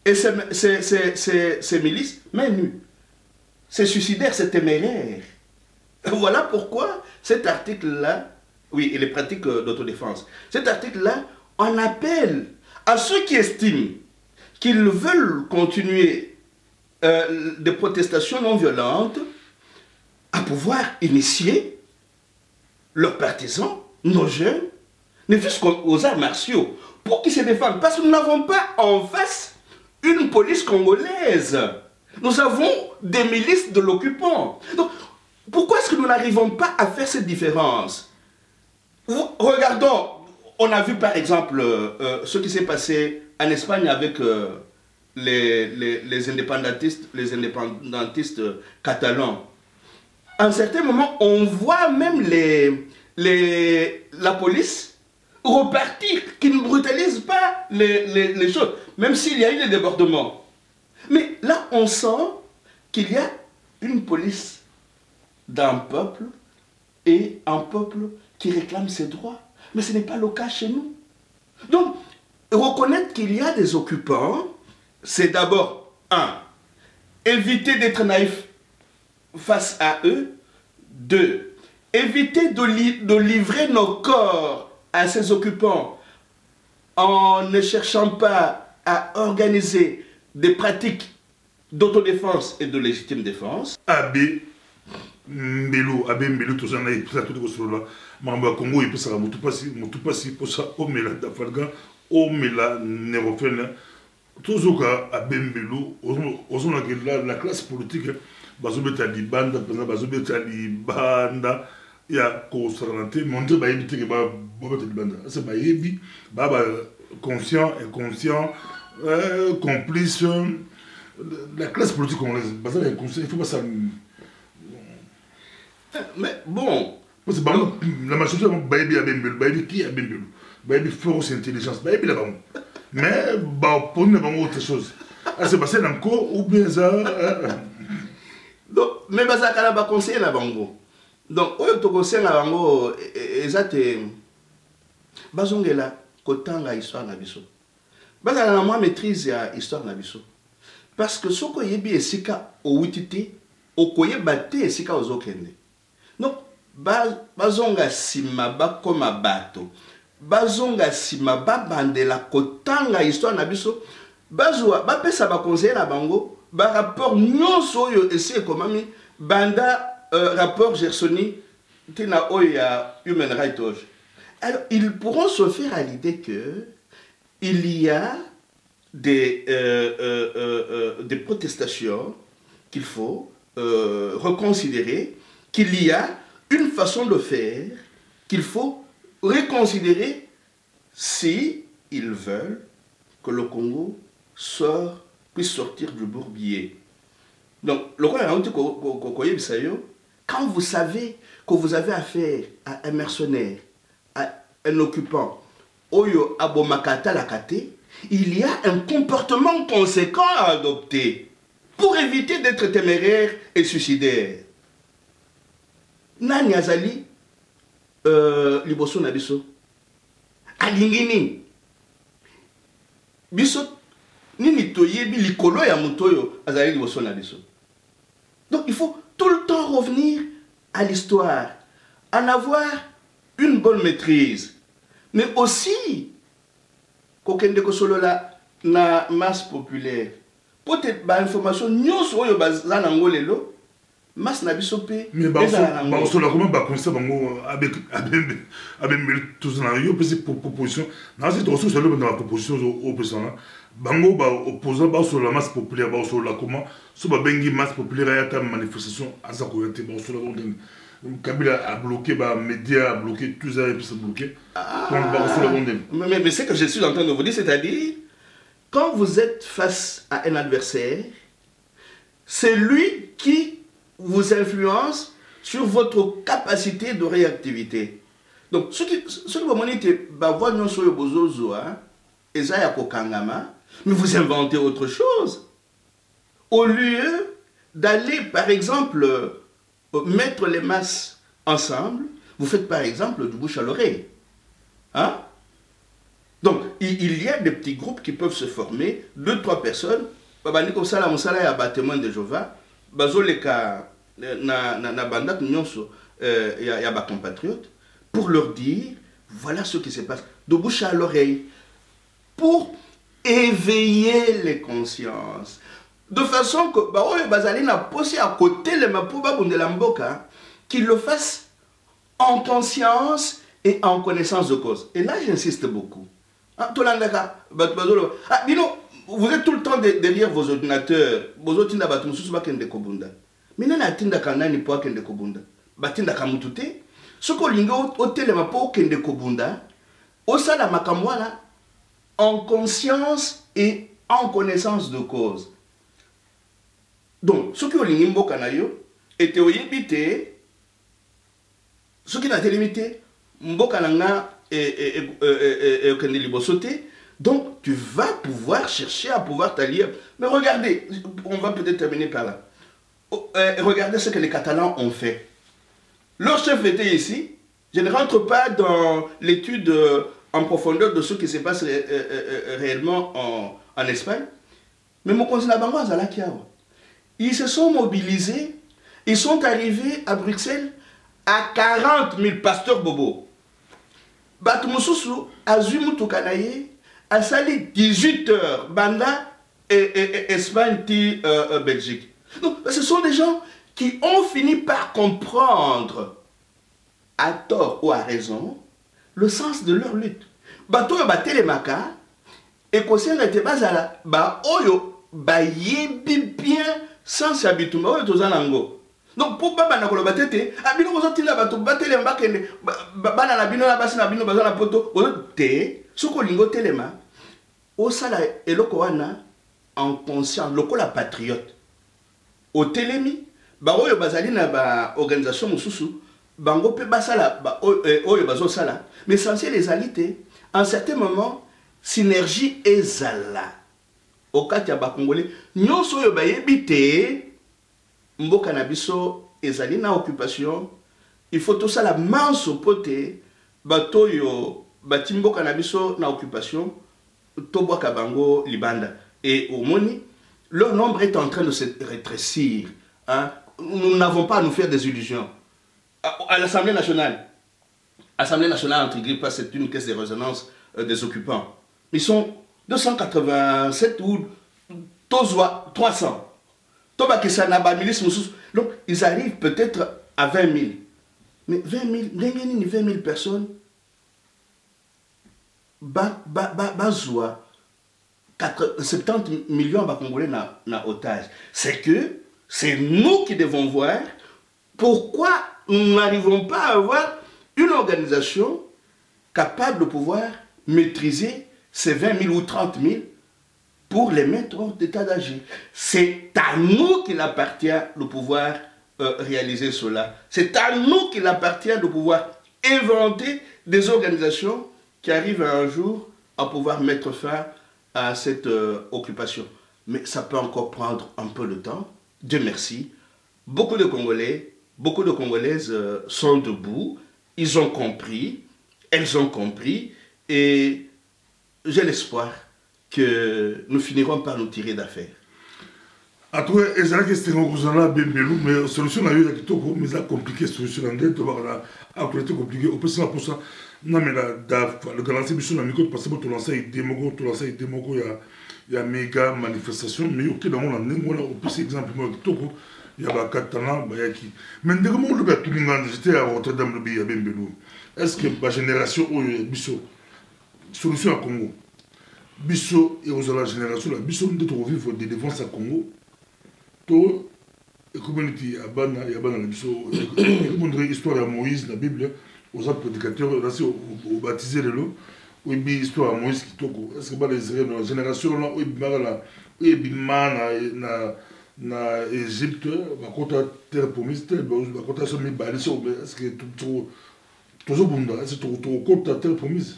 et ses milices, mains nues. C'est suicidaire, c'est téméraire. Voilà pourquoi cet article-là, oui, et les pratiques d'autodéfense, cet article-là, on appelle à ceux qui estiment qu'ils veulent continuer des protestations non violentes à pouvoir initier leurs partisans, nos jeunes, ne fût-ce qu'aux arts martiaux, pour qu'ils se défendent. Parce que nous n'avons pas en face une police congolaise. Nous avons des milices de l'occupant. Donc, pourquoi est-ce que nous n'arrivons pas à faire cette différence? Regardons, on a vu par exemple ce qui s'est passé en Espagne avec les indépendantistes catalans. À un certain moment, on voit même la police repartir, qui ne brutalise pas les choses, même s'il y a eu des débordements. Mais là, on sent qu'il y a une police d'un peuple et un peuple qui réclame ses droits. Mais ce n'est pas le cas chez nous. Donc, reconnaître qu'il y a des occupants, c'est d'abord, éviter d'être naïf face à eux. 2, éviter de livrer nos corps à ces occupants en ne cherchant pas à organiser des pratiques d'autodéfense et de légitime défense. Abbé Mbelo, tout ça, tout ça, Mamba Congo, il peut ça, Moutupasi, pour ça, Omela d'Afalga, Omela Nerofène, toujours à Bembelo, la classe politique, Bazobeta Libanda, Bazobeta Libanda, il y a concerné, montrer Baïbi, Babeta Libanda. C'est Baïbi, Baba conscient, inconscient, complice, la classe politique congolaise, il faut pas ça. Mais bon. La majorité de Baïbi a Bembelo, Baïbi qui a Bembelo, Baïbi force intelligence, Baïbi là-bas. Mais pour nous, c'est autre chose. C'est passé encore ou bien ça. Donc, mais ça quand même conseiller la bango. Donc, au conseiller la bango, exact. Bazongela, kotanga histoire na biso. Bazala na moi maîtrise ya histoire na biso. Parce que soko yebi esika o witité, o koyebate esika ozokende. Donc, bazonga sima ba koma bato. Bazonga sima ba bandela kotanga histoire na biso. Bazwa ba pesa ba conseiller na bango. Ba rapport nyonso yo essayer komami banda rapport Gersoni tina oya Human Rights Watch. Alors ils pourront se faire à l'idée que il y a des protestations qu'il faut reconsidérer, qu'il y a une façon de faire qu'il faut reconsidérer si ils veulent que le Congo puisse sortir du bourbier. Donc, quand vous savez que vous avez affaire à un mercenaire, à un occupant, Oyo Abomakata Lakate, il y a un comportement conséquent à adopter pour éviter d'être téméraire et suicidaire. Nani Azali, Liboso Nabiso, Alingini, Biso. Nini toyebi likolo ya mutoyo azali liboso na biso. Donc il faut tout le temps revenir à l'histoire, en avoir une bonne maîtrise, mais aussi kokende ko solo la na masse populaire. Peut-être ba information nyonso oyo bazana ngolelo masse na biso pe mais ba solo comment ba conseil bango avec tous na yo peut proposition na c'est aussi solo dans la proposition au président bango ba opposant ba sur la masse populaire ba sur la comment so ba bengi masse populaire ya ta manifestation asa ko yete ba sur la Kabila a bloqué ba médias a bloqué tout ça et puis c'est bloqué mais c'est que je suis en train de vous dire, c'est-à-dire quand vous êtes face à un adversaire, c'est lui qui vous influence sur votre capacité de réactivité. Donc ce qui vous monite ba voix non sur le bozozo et ça ya kokangama, mais vous inventez autre chose. Au lieu d'aller, par exemple, mettre les masses ensemble, vous faites par exemple du bouche à l'oreille. Hein? Donc, il y a des petits groupes qui peuvent se former, 2-3 personnes. Babani comme ça, la monsala ya bâtiment de Jova, bazoleka na bandak nyonso ya ba compatriotes, pour leur dire, voilà ce qui se passe, de bouche à l'oreille, pour éveiller les consciences. De façon que Bazali n'a posé à côté les Mapouba Bundelamboka, qu'ils le fassent en conscience et en connaissance de cause. Et là, j'insiste beaucoup. Vous êtes tout le temps derrière vos ordinateurs. Vos ordinateurs, vous êtes tout le temps mais vous êtes tout le temps derrière vos ordinateurs. Ce que vous êtes en conscience et en connaissance de cause. Donc, ce qui est limité, était limité, ce qui n'a été limité, donc tu vas pouvoir chercher à pouvoir t'allier. Mais regardez, on va peut-être terminer par là. Regardez ce que les Catalans ont fait. Leur chef était ici. Je ne rentre pas dans l'étude en profondeur de ce qui se passe réellement en Espagne. Mais mon conseil ils se sont mobilisés. Ils sont arrivés à Bruxelles à 40 000 pasteurs bobo. Batumususu, Azumutukanaye, a sali 18 heures, Banda et Espagne, Belgique. Donc, ce sont des gens qui ont fini par comprendre, à tort ou à raison, le sens de leur lutte. Bato yo batelemaka, et qu'on était bazala, ba oyo, ba yebi bien, sans habituma, oyo tozanango. Donc, pour Baba Nakolo Batete, Abino Bozotila Bato Batele Mbakene, Bana Nabino Labasina Bino Bazana Poto, Te, Sokolingo Telema, Osala Elokoana, en conscience, Lokola patriote. Au Telemi, Baoyo Bazalina, ba organisation Moussousou, Bango Pe Basala, Oyo Bazo Sala, mais censé les aliter, en certains moments, synergie et zala. Au cas de Bakongolais, Nyon Soyo Bayebite, Mboka na biso ezali na occupation, il faut tout ça la manso pote bato yo bati mboka na biso na occupation tobwa kabango libanda et au moni leur nombre est en train de se rétrécir, hein? Nous n'avons pas à nous faire des illusions. À l'Assemblée nationale entre guillemets, c'est une caisse de résonance des occupants. Ils sont 287 ou 300. Donc, ils arrivent peut-être à 20 000. Mais 20 000 personnes, 70 millions de Congolais na otage. C'est que c'est nous qui devons voir pourquoi nous n'arrivons pas à avoir une organisation capable de pouvoir maîtriser ces 20 000 ou 30 000 pour les mettre hors d'état d'agir. C'est à nous qu'il appartient de pouvoir réaliser cela. C'est à nous qu'il appartient de pouvoir inventer des organisations qui arrivent un jour à pouvoir mettre fin à cette occupation. Mais ça peut encore prendre un peu de temps. Dieu merci. Beaucoup de Congolais, beaucoup de Congolaises sont debout. Ils ont compris, elles ont compris, et j'ai l'espoir que nous finirons par nous tirer d'affaire. À toi, et c'est là que c'était mais solution à eu mais ça compliqué solution en deux, compliqué. Au plus pour ça, non mais le garantie mission na micro parce que tout lancer démo, il y a méga manifestation, mais ok dans on a au plus exemple moi Toko, il y a Katana, Bayaki. Mais dès que moi le gars tout le monde j'étais à Rotterdam le pays à Bembelou. Est-ce que ma génération biso solution à Congo? Biso et aux la génération la biso de trouver des défenses à Congo. To et community à Bana et à Bana la biso et histoire à Moïse la Bible aux prédicateurs là c'est au baptisé de l'eau ou bien histoire à Moïse qui toko. Est-ce que pas les la génération là ou bien na Égypte ba kota terre promise ba kota so mi ba est-ce que tout bunda est-ce que tout kota terre promise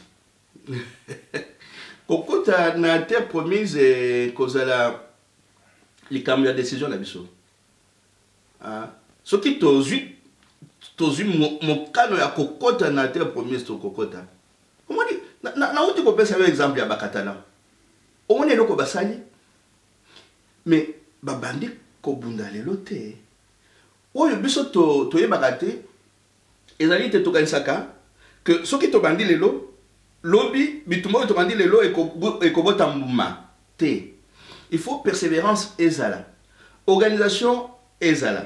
Kokota na terre promise et kozala les camions de décision la biso. Ce qui tozu mon cano ya kokota na terre promise to kokota. Comment dit na uti ko pesa exemple ya bakatana. On est loko basali. Mais babandi ko bunda lelo te. Oyo biso to yebaka te ezali te to kanisaka que ce qui to bandi lelo lobby, bitumbo to bandi lelo ekobota mbuma te. Il faut persévérance ezala. Organisation ezala.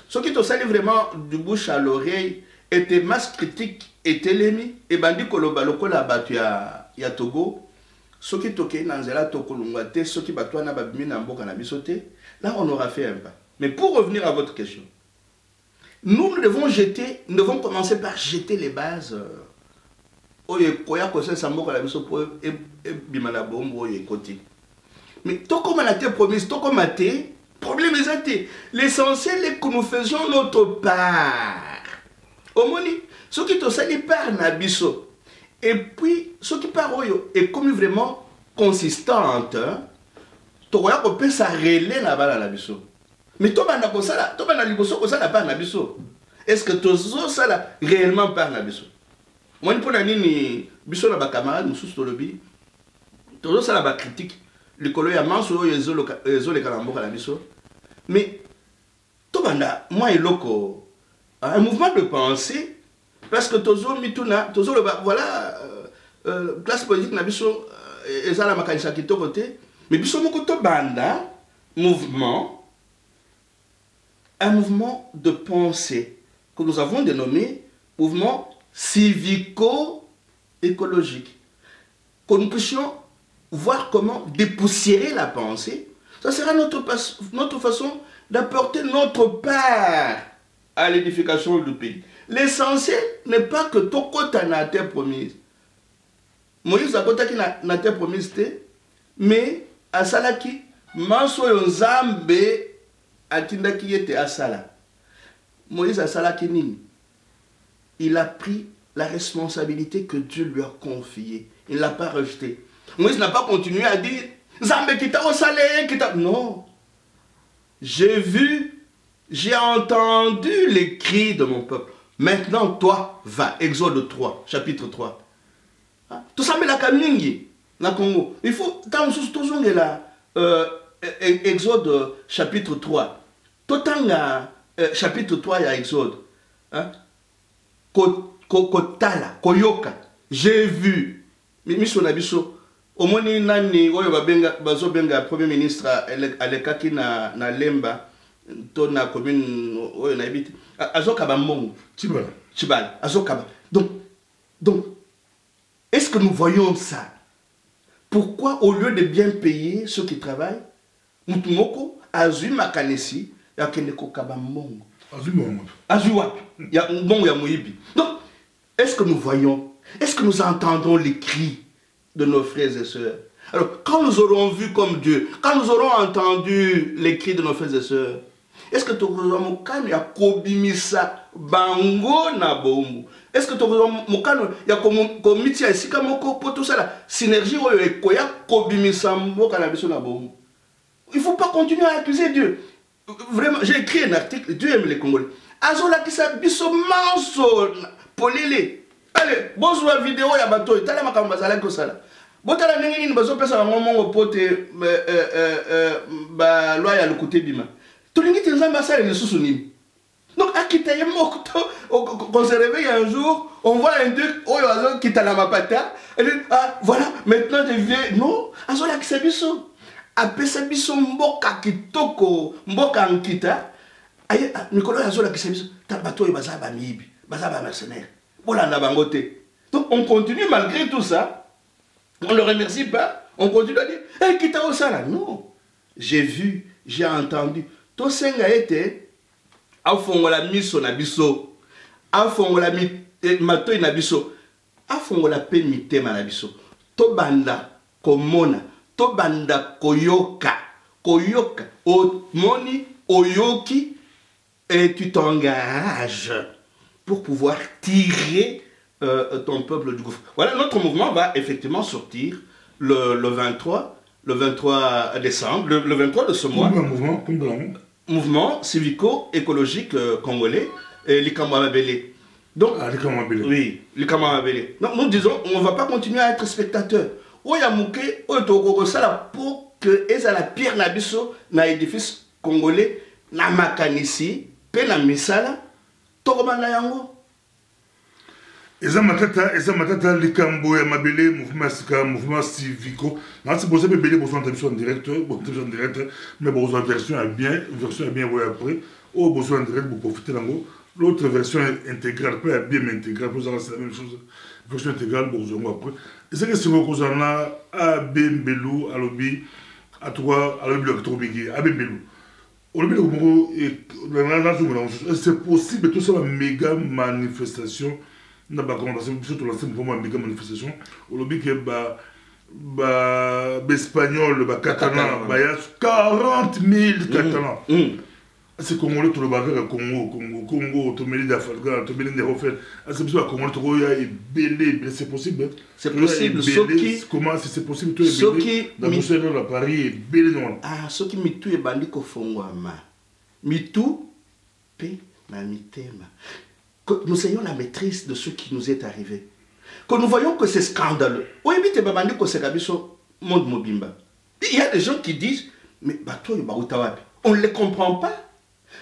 Ce qui te sali vraiment du bouche à l'oreille était masse critique et télémi et bandi koloba lokola batu ya Togo. Ce qui toke nanzela tokolungwa te, ce qui batwa na babimi na mboka na bisote. Là on aura fait un pas. Mais pour revenir à votre question, nous devons commencer par jeter les bases. Mais tout comme on a été promis, tout comme on a été, problème est l'essentiel est que nous faisions notre part. Au moni, ce qui te sali par Nabiso, et puis ce qui par Oyo est comme vraiment consistante, tu vois qu'on peut s'arrêter là-bas à Nabiso. Mais toi, tu vas liboso comme ça là-bas à Nabiso. Est-ce que tozo ça là réellement par na biso? Moi pour na nini biso na ba camarade mususu tolobi. Tozo ça la ba critique. Le colo ya manso yezo le kalamboka la biso. Mais tobanda moi et loco un mouvement de pensée parce que tozo mituna tozo le voilà classe politique na biso ezala makanisa kitoko te mais biso moko tobanda mouvement, un mouvement de pensée que nous avons dénommé mouvement civico-écologique. Que nous puissions voir comment dépoussiérer la pensée. Ça sera notre façon d'apporter notre part à l'édification du pays. L'essentiel n'est pas que ton côté na terre promise. Moïse a côté qui na terre promise, mais à Salaki, Manso Yonzambe atindaki yete asala. Moïse a salaki nini. Il a pris la responsabilité que Dieu lui a confiée. Il ne l'a pas rejetée. Moïse n'a pas continué à dire Zambe kita osale kita. Non. J'ai vu, j'ai entendu les cris de mon peuple. Maintenant, toi, va. Exode 3, chapitre 3. Tout ça, mais la Kamingi, la Congo. Il faut, tant que là, Exode chapitre 3. Totanga chapitre 3 il y a Exode. Kotala, koyoka. J'ai vu. Miso nabiso. Au moins nani oyo bazo benga premier ministre alekaki na Lemba tona commune oyo na habite. Azoka bambongo. Chibal. Azoka. Donc est-ce que nous voyons ça? Pourquoi au lieu de bien payer ceux qui travaillent, Mutumoko, Azui Makanesi, Yakeneko Kabambongo. Azui Wapi. Ya Mbongo ya Moïbi. Donc, est-ce que nous voyons, est-ce que nous entendons les cris de nos frères et sœurs? Alors, quand nous aurons vu comme Dieu, quand nous aurons entendu les cris de nos frères et sœurs, est-ce que tu aurons ya kobimisa bango na bombo? Est-ce que tu aurons ya komiti ya sika moko pour tout ça la synergie oyo ekoya kobimisa mboka na biso na bombo? Il ne faut pas continuer à accuser Dieu. Vraiment, j'ai écrit un article, Dieu aime les Congolais. Azola qui sa biso manso polele. Allez, bonsoir vidéo ya bato, tala makamba zala ko sala. Botala ndenge nini bazo pesa bango mongo pote ba loi ya lokote bima. Tolingi tenzamba sala le susu nini. Donc akitaye moko qu'on se réveille un jour, on voit un truc oyo azo kitala mapata. Et ah voilà, maintenant je viens. Non, azola qui sa biso. Apesa biso mboka kitoko, mboka nkita. Aye Nicolas azola qui sa biso. Ta bato e baza ba mibi, baza ba mercenaire. Bolanda bango te. Donc on continue malgré tout ça. On ne le remercie pas. On continue à dire, hey, kita osala. Non. J'ai vu, j'ai entendu. To senga ete afongola miso na biso. Afongola matoi na biso. Afongola pe mitema na biso. To banda komona. To banda koyoka. Koyoka. Moni oyoki. Et tu t'engages pour pouvoir tirer ton peuple du gouffre. Voilà, notre mouvement va effectivement sortir le 23 décembre, le 23 de ce mois. Mouvement civico-écologique congolais, l'Ikamwamabélé. Donc, oui, l'Ikamwamabélé. Donc, nous disons, on ne va pas continuer à être spectateurs. Oyamouké, Oyotokogosala, pour que la pierre nabiso na édifice congolais, na makanisi, pe na misala, Tokomana yango. Eza matata likambo ya mabele mouvement civico. Non c'est pour ça que bébé besoin de en direct, mais besoin version est bien ouais après. Au besoin en direct pour profiter d'ango. L'autre version intégrale pas bien mais intégrale pour ça c'est la même chose. Version intégrale besoin après. Et c'est que c'est qu'on a à Bembelou à lobby à toi à lobby Octobigi à Bembelou. C'est possible tout ça la méga manifestation. On a surtout lancé une méga manifestation. Au lobby que espagnol, catalan, il y a 40 000 catalans. C'est Congolais tout le bavard Congo, Tomeli d'Afalga, Tomeli d'Erofel. C'est possible Congolais tout est belé, c'est possible. C'est possible. Comment c'est possible tout est belé dans Bruxelles, à Paris est belé non. Ah, ce qui mitou est bandit au fond ma. Mitou pe que nous ayons la maîtrise de ce qui nous est arrivé. Que nous voyons que c'est scandaleux. Oui, mais monde mobimba. Il y a des gens qui disent, mais on ne les comprend pas.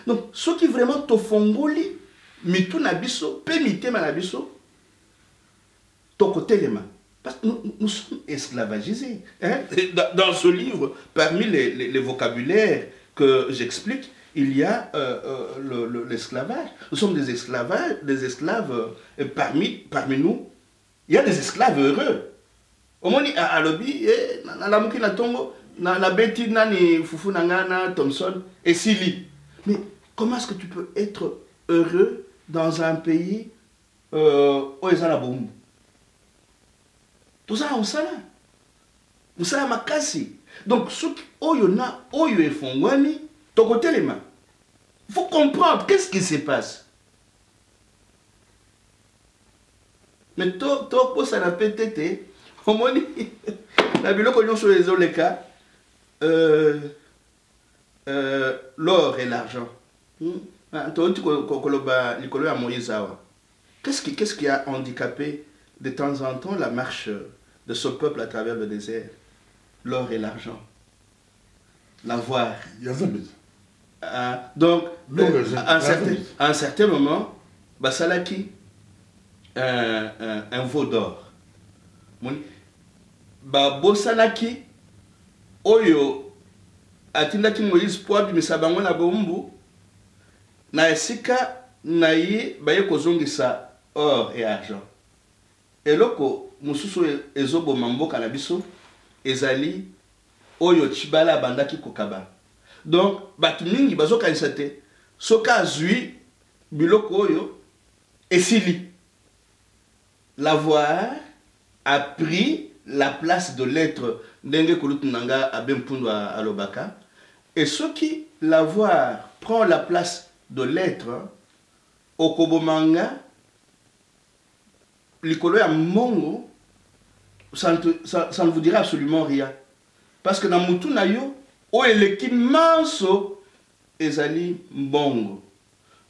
Donc, ceux qui vraiment te font goli, mitou nabiso, pe mite manabiso, to côté les mains. Parce que nous sommes esclavagisés. Hein? Dans ce livre, parmi les vocabulaires que j'explique, il y a l'esclavage. Nous sommes des esclaves parmi nous. Il y a des esclaves heureux. Au moins, à l'obi, la mouki na tongo, na beti nani fufu nangana Thomson et Sili. Mais comment est-ce que tu peux être heureux dans un pays où ils ont la bombe? Tout ça, on sait là. On sait ma casse. Donc, ceux qui font wani, ton côté les mains. Il faut comprendre qu'est-ce qui se passe. Mais toi, ça n'a pas été. Au moins, la bilo qu'on sur les cas, l'or et l'argent. Qu'est-ce qui a handicapé de temps en temps la marche de ce peuple à travers le désert? L'or et l'argent. L'avoir. Donc, à un certain moment, Basalaki, un veau d'or. Bosalaki, Oyo, Atindaki Moïse Poabi, Misabango na Bombu, na esika na ye baye kozongisa or et argent. Eloko mususu ezobo mamboka na biso ezali oyo chibala bandaki kokaba. Donc batu mingi bazokanisa te soka azui biloko oyo esili. L'avoir a pris la place de l'être ndenge kulutunanga abempundu alobaka, et ceux qui l'avoir prend la place de l'être au Kobomanga, l'icolo ya mongo, ça ne vous dira absolument rien. Parce que dans Moutou Nayo, o eleki manso ezali mbongo.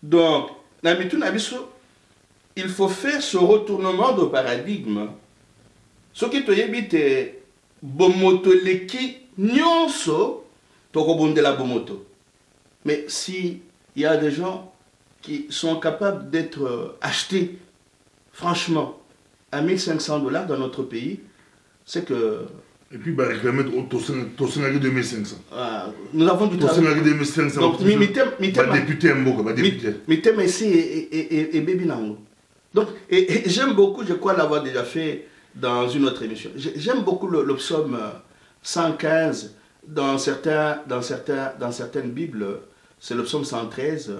Donc, dans Moutou Nabiso, il faut faire ce retournement de paradigme. Ce qui te yebite bomoto leki nyonso, toko bonde la bomoto. Mais si il y a des gens qui sont capables d'être achetés, franchement, à 1500 $ dans notre pays, c'est que... Et puis, bah, réclamer au 2500. Nous avons du travail. 2500. Donc, député Mboka, député. Mais ici et Baby Nango. Donc, et j'aime beaucoup, je crois l'avoir déjà fait dans une autre émission. J'aime beaucoup le psaume 115 dans certaines Bibles. C'est le psaume 113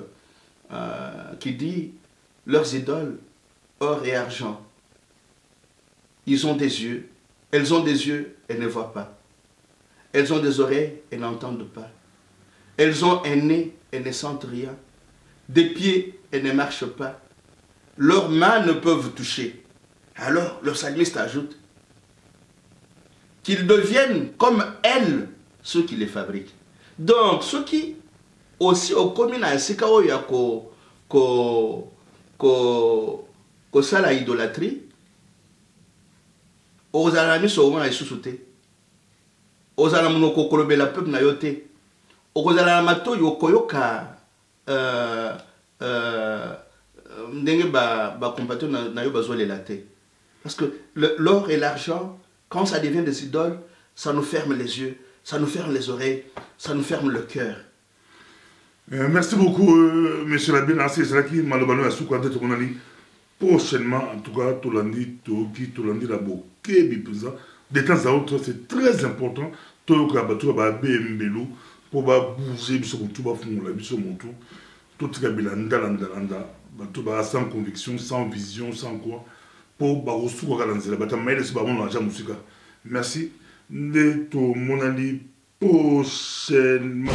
qui dit « Leurs idoles, or et argent, ils ont des yeux. Elles ont des yeux et ne voient pas. Elles ont des oreilles et n'entendent pas. Elles ont un nez et ne sentent rien. Des pieds et ne marchent pas. Leurs mains ne peuvent toucher. » Alors, le psalmiste ajoute qu'ils deviennent comme elles, ceux qui les fabriquent. Donc, ceux qui aussi au commun à Sikao Yako ko sala idolâtrie, aux alamis au moins sous-souté. Aux alamis ko kolobela peuple na yote. Aux alamato yokoyoka ndenge ba compato na yo bazo les laté. Parce que l'or et l'argent, quand ça devient des idoles, ça nous ferme les yeux, ça nous ferme les oreilles, ça nous ferme le cœur. Merci beaucoup, monsieur l'abbé Nancy Zaki, Malobano à Soukouade, prochainement, en tout cas, Tolandi, Toki, Tolandi, Labo, Kébipuza, de temps à autre, c'est très important, Toka, Batua, Mbelou, pour bouger, Bissomoutou, Bafoula, Bissomoutou, tout ce qui est Landa, Batua, sans conviction, sans vision, sans quoi, pour Barosouka, la Batamaïle, c'est pas bon, la Musica. Merci, de ton monali prochainement.